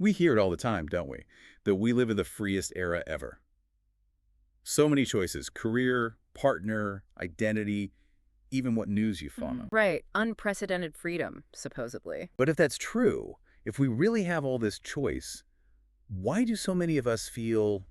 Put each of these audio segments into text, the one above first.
We hear it all the time, don't we? That we live in the freest era ever. So many choices, career, partner, identity, even what news you follow. Right. Unprecedented freedom, supposedly. But if that's true, if we really have all this choice, why do so many of us feel,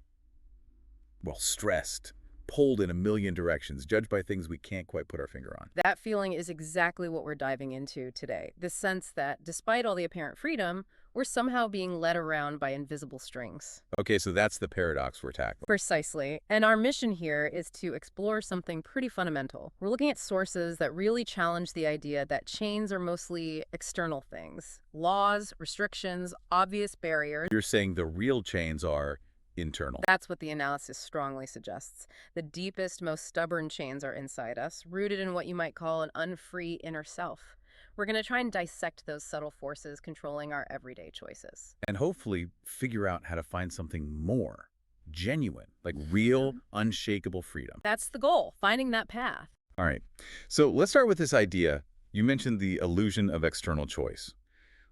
well, stressed, pulled in a million directions, judged by things we can't quite put our finger on? That feeling is exactly what we're diving into today. The sense that despite all the apparent freedom, we're somehow being led around by invisible strings. Okay, so that's the paradox we're tackling. Precisely. And our mission here is to explore something pretty fundamental. We're looking at sources that really challenge the idea that chains are mostly external things. Laws, restrictions, obvious barriers. You're saying the real chains are internal. That's what the analysis strongly suggests. The deepest, most stubborn chains are inside us, rooted in what you might call an unfree inner self. We're going to try and dissect those subtle forces controlling our everyday choices. And hopefully figure out how to find something more genuine, like real, unshakable freedom. That's the goal, finding that path. All right, so let's start with this idea. You mentioned the illusion of external choice.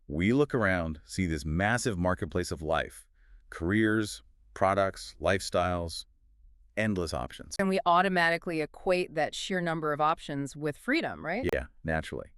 We look around, see this massive marketplace of life, careers, products, lifestyles, endless options. And we automatically equate that sheer number of options with freedom, right? Yeah, naturally.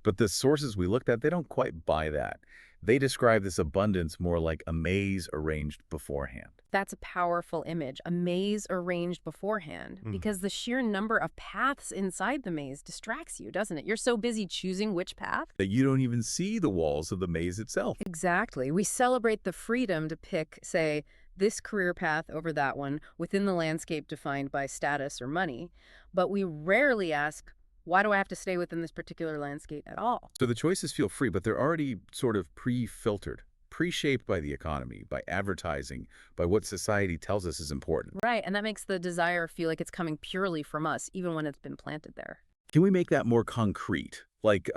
But the sources we looked at, they don't quite buy that. They describe this abundance more like a maze arranged beforehand. That's a powerful image, a maze arranged beforehand, because the sheer number of paths inside the maze distracts you, doesn't it? You're so busy choosing which path. That you don't even see the walls of the maze itself. Exactly. We celebrate the freedom to pick, say, this career path over that one within the landscape defined by status or money, but we rarely ask, why do I have to stay within this particular landscape at all? So the choices feel free, but they're already sort of pre-filtered, pre-shaped by the economy, by advertising, by what society tells us is important. Right, and that makes the desire feel like it's coming purely from us, even when it's been planted there. Can we make that more concrete? Like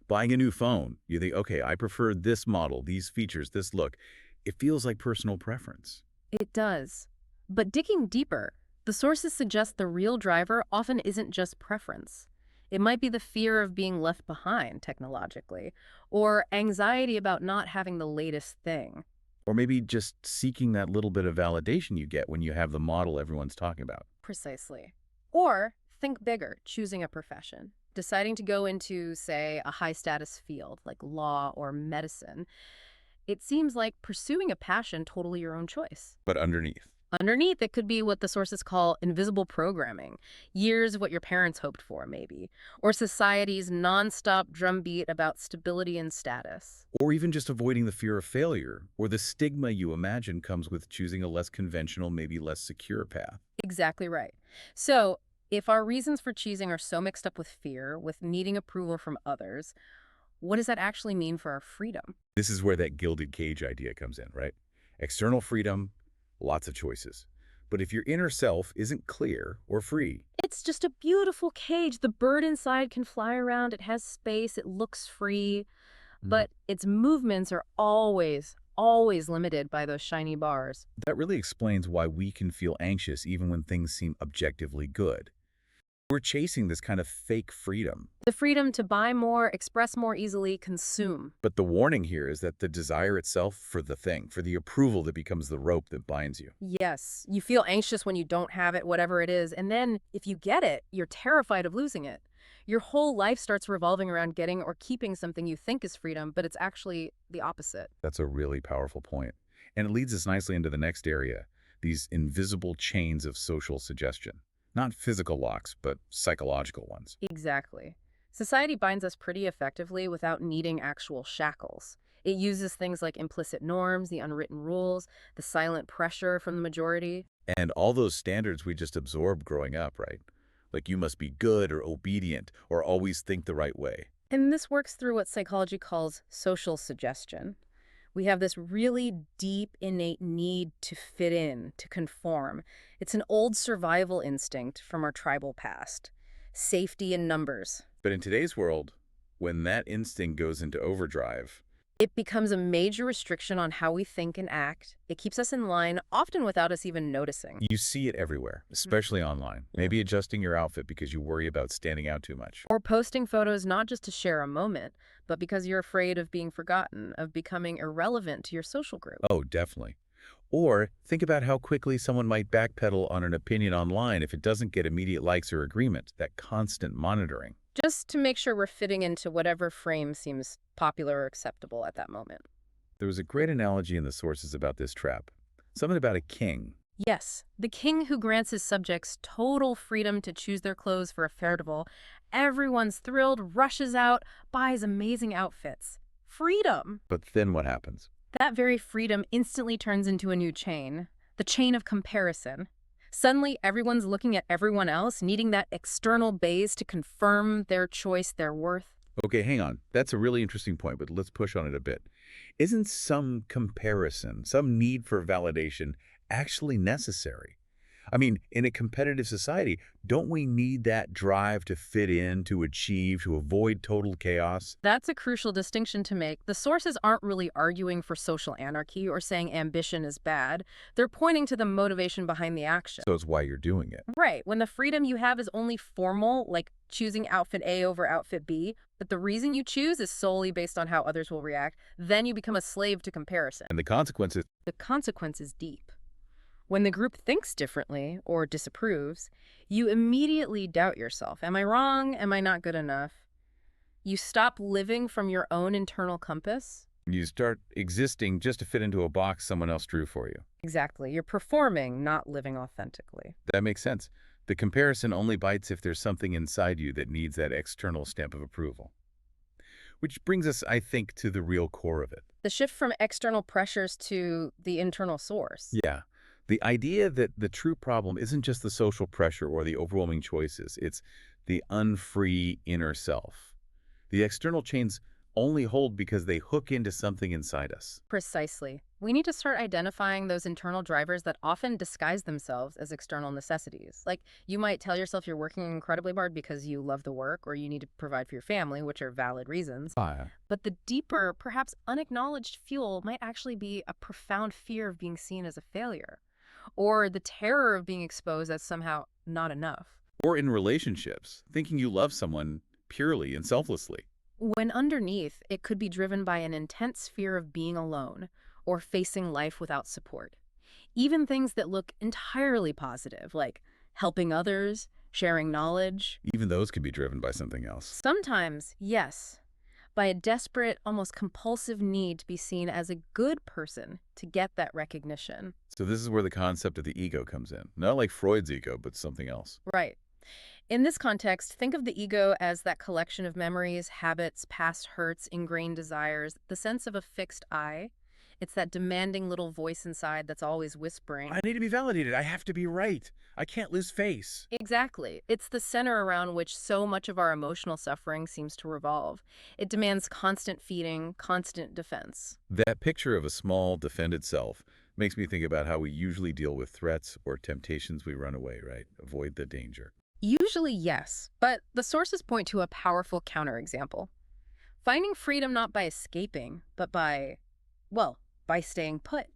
buying a new phone. You think, okay, I prefer this model, these features, this look. It feels like personal preference. It does. But digging deeper, the sources suggest the real driver often isn't just preference. It might be the fear of being left behind technologically, or anxiety about not having the latest thing. Or maybe just seeking that little bit of validation you get when you have the model everyone's talking about. Precisely. Or think bigger, choosing a profession. Deciding to go into, say, a high-status field like law or medicine. It seems like pursuing a passion totally your own choice. But underneath. Underneath, it could be what the sources call invisible programming, years of what your parents hoped for, maybe, or society's nonstop drumbeat about stability and status. Or even just avoiding the fear of failure, or the stigma you imagine comes with choosing a less conventional, maybe less secure path. Exactly right. So, if our reasons for choosing are so mixed up with fear, with needing approval from others, what does that actually mean for our freedom? This is where that gilded cage idea comes in, right? External freedom, lots of choices. But if your inner self isn't clear or free, It's just a beautiful cage. The bird inside can fly around. It has space. It looks free. But its movements are always limited by those shiny bars. that really explains why we can feel anxious even when things seem objectively good. We're chasing this kind of fake freedom. The freedom to buy more, express more easily, consume. But the warning here is that the desire itself for the thing, for the approval that becomes the rope that binds you. Yes, you feel anxious when you don't have it, whatever it is. And then if you get it, you're terrified of losing it. Your whole life starts revolving around getting or keeping something you think is freedom, but it's actually the opposite. That's a really powerful point. And it leads us nicely into the next area, these invisible chains of social suggestion. Not physical locks, but psychological ones. Exactly. Society binds us pretty effectively without needing actual shackles. It uses things like implicit norms, the unwritten rules, the silent pressure from the majority. And all those standards we just absorbed growing up, right? Like you must be good or obedient or always think the right way. And this works through what psychology calls social suggestion. We have this really deep, innate need to fit in, to conform. It's an old survival instinct from our tribal past. Safety in numbers. But in today's world, when that instinct goes into overdrive, It becomes a major restriction on how we think and act. It keeps us in line, often without us even noticing. you see it everywhere, especially online. Maybe adjusting your outfit because you worry about standing out too much. Or posting photos not just to share a moment, but because you're afraid of being forgotten, of becoming irrelevant to your social group. Oh, definitely. Or think about how quickly someone might backpedal on an opinion online if it doesn't get immediate likes or agreement, that constant monitoring. Just to make sure we're fitting into whatever frame seems popular or acceptable at that moment. There was a great analogy in the sources about this trap. Something about a king. Yes, the king who grants his subjects total freedom to choose their clothes for a festival. Everyone's thrilled, rushes out, buys amazing outfits. Freedom! But then what happens? That very freedom instantly turns into a new chain, the chain of comparison. Suddenly, everyone's looking at everyone else, needing that external base to confirm their choice, their worth. Okay, hang on. That's a really interesting point, but let's push on it a bit. Isn't some comparison, some need for validation, actually necessary? I mean, in a competitive society, don't we need that drive to fit in, to achieve, to avoid total chaos? That's a crucial distinction to make. The sources aren't really arguing for social anarchy or saying ambition is bad. They're pointing to the motivation behind the action. So it's why you're doing it. Right. When the freedom you have is only formal, like choosing outfit A over outfit B, but the reason you choose is solely based on how others will react, then you become a slave to comparison. And the consequences. The consequence is deep. When the group thinks differently or disapproves, you immediately doubt yourself. Am I wrong? Am I not good enough? You stop living from your own internal compass. You start existing just to fit into a box someone else drew for you. Exactly. You're performing, not living authentically. That makes sense. The comparison only bites if there's something inside you that needs that external stamp of approval. Which brings us, I think, to the real core of it. The shift from external pressures to the internal source. Yeah. The idea that the true problem isn't just the social pressure or the overwhelming choices, it's the unfree inner self. The external chains only hold because they hook into something inside us. Precisely. We need to start identifying those internal drivers that often disguise themselves as external necessities. Like, you might tell yourself you're working incredibly hard because you love the work or you need to provide for your family, which are valid reasons. But the deeper, perhaps unacknowledged fuel might actually be a profound fear of being seen as a failure, or the terror of being exposed as somehow not enough. Or in relationships, thinking you love someone purely and selflessly. When underneath, it could be driven by an intense fear of being alone or facing life without support. Even things that look entirely positive, like helping others, sharing knowledge. Even those could be driven by something else. Sometimes, yes, by a desperate, almost compulsive need to be seen as a good person to get that recognition. So this is where the concept of the ego comes in. Not like Freud's ego, but something else. Right. In this context, think of the ego as that collection of memories, habits, past hurts, ingrained desires, the sense of a fixed I. It's that demanding little voice inside that's always whispering. I need to be validated. I have to be right. I can't lose face. Exactly. It's the center around which so much of our emotional suffering seems to revolve. It demands constant feeding, constant defense. That picture of a small, defended self makes me think about how we usually deal with threats or temptations. We run away, right? Avoid the danger. Usually, yes, but the sources point to a powerful counterexample. Finding freedom not by escaping, but by staying put.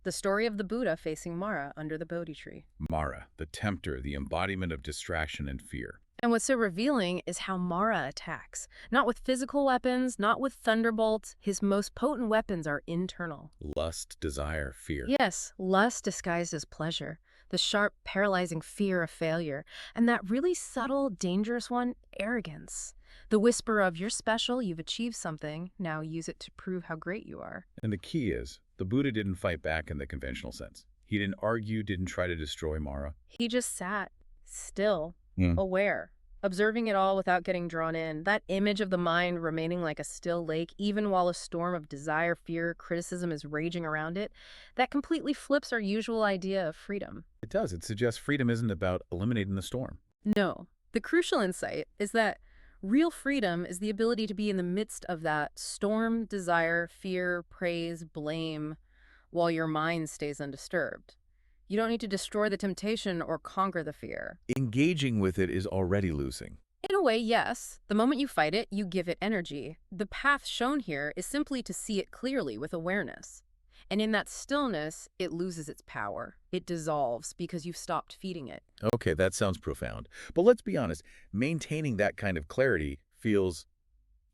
The story of the Buddha facing Mara under the Bodhi tree. Mara, the tempter, the embodiment of distraction and fear. And what's so revealing is how Mara attacks. Not with physical weapons, not with thunderbolts. His most potent weapons are internal. Lust, desire, fear. Yes, lust disguised as pleasure. The sharp, paralyzing fear of failure. And that really subtle, dangerous one, arrogance. The whisper of, you're special, you've achieved something, now use it to prove how great you are. And the key is, the Buddha didn't fight back in the conventional sense. He didn't argue, didn't try to destroy Mara. He just sat, still, aware, observing it all without getting drawn in. That image of the mind remaining like a still lake, even while a storm of desire, fear, criticism is raging around it, that completely flips our usual idea of freedom. It does. It suggests freedom isn't about eliminating the storm. No. The crucial insight is that real freedom is the ability to be in the midst of that storm, desire, fear, praise, blame, while your mind stays undisturbed. You don't need to destroy the temptation or conquer the fear. Engaging with it is already losing. In a way, yes. The moment you fight it, you give it energy. The path shown here is simply to see it clearly with awareness. And in that stillness, it loses its power. It dissolves because you've stopped feeding it. Okay, that sounds profound. But let's be honest, maintaining that kind of clarity feels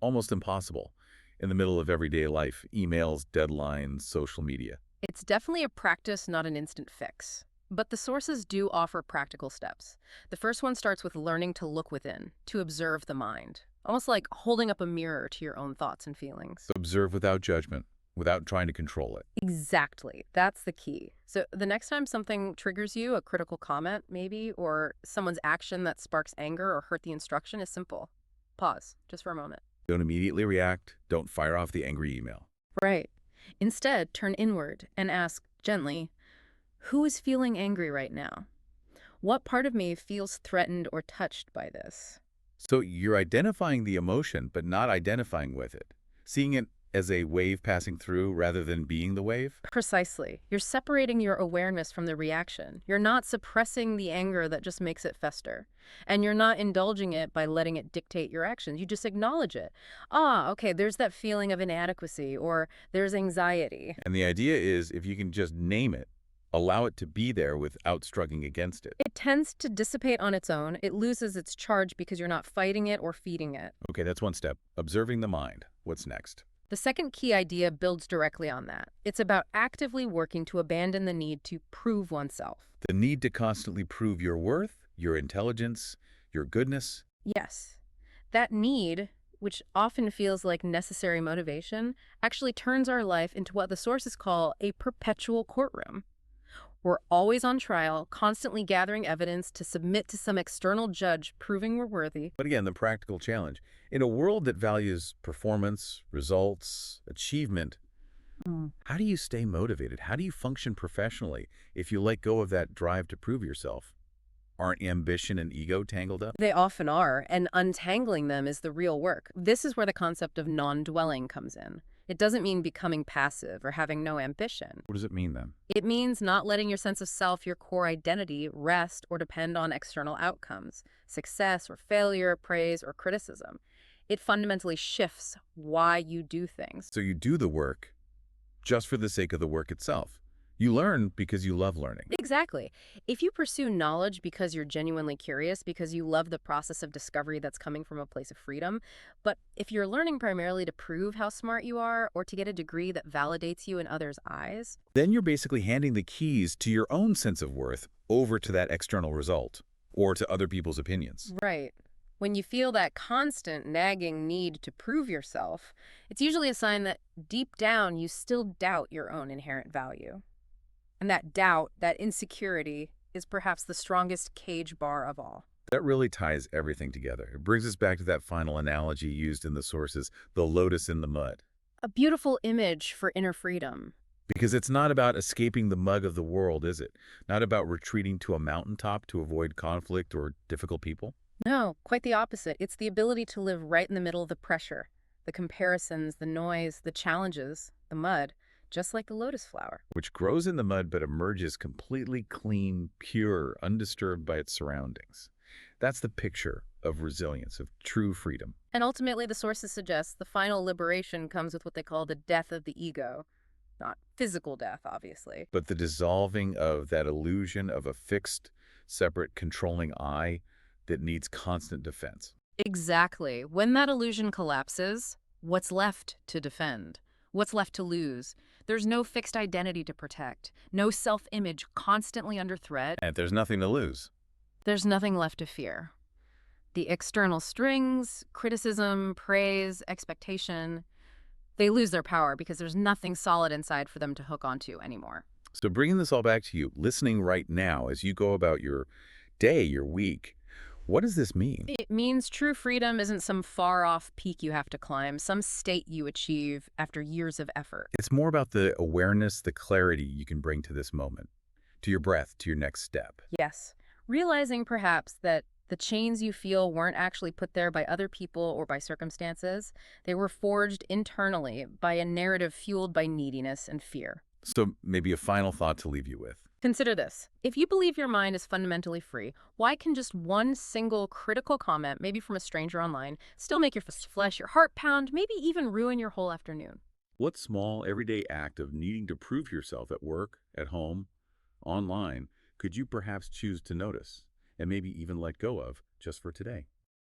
almost impossible in the middle of everyday life, emails, deadlines, social media. It's definitely a practice, not an instant fix. But the sources do offer practical steps. The first one starts with learning to look within, to observe the mind, almost like holding up a mirror to your own thoughts and feelings. So observe without judgment, without trying to control it. Exactly. That's the key. So the next time something triggers you, a critical comment maybe, or someone's action that sparks anger or hurt the instruction is simple. Pause, just for a moment. Don't immediately react. Don't fire off the angry email. Right. Instead, turn inward and ask gently, who is feeling angry right now? What part of me feels threatened or touched by this? So you're identifying the emotion, but not identifying with it. Seeing it as a wave passing through rather than being the wave. Precisely. You're separating your awareness from the reaction. You're not suppressing the anger that just makes it fester. And you're not indulging it by letting it dictate your actions. You just acknowledge it. Ah, okay, there's that feeling of inadequacy, or there's anxiety. And the idea is if you can just name it, allow it to be there without struggling against it. It tends to dissipate on its own. It loses its charge because you're not fighting it or feeding it. Okay, that's one step. Observing the mind. What's next? The second key idea builds directly on that. It's about actively working to abandon the need to prove oneself. The need to constantly prove your worth, your intelligence, your goodness. Yes, that need, which often feels like necessary motivation, actually turns our life into what the sources call a perpetual courtroom. We're always on trial, constantly gathering evidence to submit to some external judge proving we're worthy. But again, the practical challenge. In a world that values performance, results, achievement, how do you stay motivated? How do you function professionally if you let go of that drive to prove yourself? Aren't ambition and ego tangled up? They often are, and untangling them is the real work. This is where the concept of non-dwelling comes in. It doesn't mean becoming passive or having no ambition. What does it mean then? It means not letting your sense of self, your core identity, rest or depend on external outcomes, success or failure, praise or criticism. It fundamentally shifts why you do things. So you do the work just for the sake of the work itself. You learn because you love learning. Exactly. If you pursue knowledge because you're genuinely curious, because you love the process of discovery that's coming from a place of freedom, but if you're learning primarily to prove how smart you are or to get a degree that validates you in others' eyes, Then you're basically handing the keys to your own sense of worth over to that external result or to other people's opinions. right. When you feel that constant nagging need to prove yourself, it's usually a sign that deep down you still doubt your own inherent value. And that doubt, that insecurity, is perhaps the strongest cage bar of all. That really ties everything together. It brings us back to that final analogy used in the sources, the lotus in the mud. A beautiful image for inner freedom. Because it's not about escaping the mug of the world, is it? Not about retreating to a mountaintop to avoid conflict or difficult people. No, quite the opposite. It's the ability to live right in the middle of the pressure, the comparisons, the noise, the challenges, the mud, just like the lotus flower. Which grows in the mud but emerges completely clean, pure, undisturbed by its surroundings. That's the picture of resilience, of true freedom. And ultimately, the sources suggest the final liberation comes with what they call the death of the ego. Not physical death, obviously. But the dissolving of that illusion of a fixed, separate, controlling I that needs constant defense. Exactly. When that illusion collapses, what's left to defend? What's left to lose? There's no fixed identity to protect, no self-image constantly under threat. And there's nothing to lose. There's nothing left to fear. The external strings, criticism, praise, expectation, they lose their power because there's nothing solid inside for them to hook onto anymore. So bringing this all back to you, listening right now as you go about your day, your week, what does this mean? It means true freedom isn't some far-off peak you have to climb, some state you achieve after years of effort. It's more about the awareness, the clarity you can bring to this moment, to your breath, to your next step. Yes, realizing perhaps that the chains you feel weren't actually put there by other people or by circumstances. They were forged internally by a narrative fueled by neediness and fear. So maybe a final thought to leave you with. Consider this. If you believe your mind is fundamentally free, why can just one single critical comment, maybe from a stranger online, still make your flesh, your heart pound, maybe even ruin your whole afternoon? What small, everyday act of needing to prove yourself at work, at home, online, could you perhaps choose to notice and maybe even let go of just for today?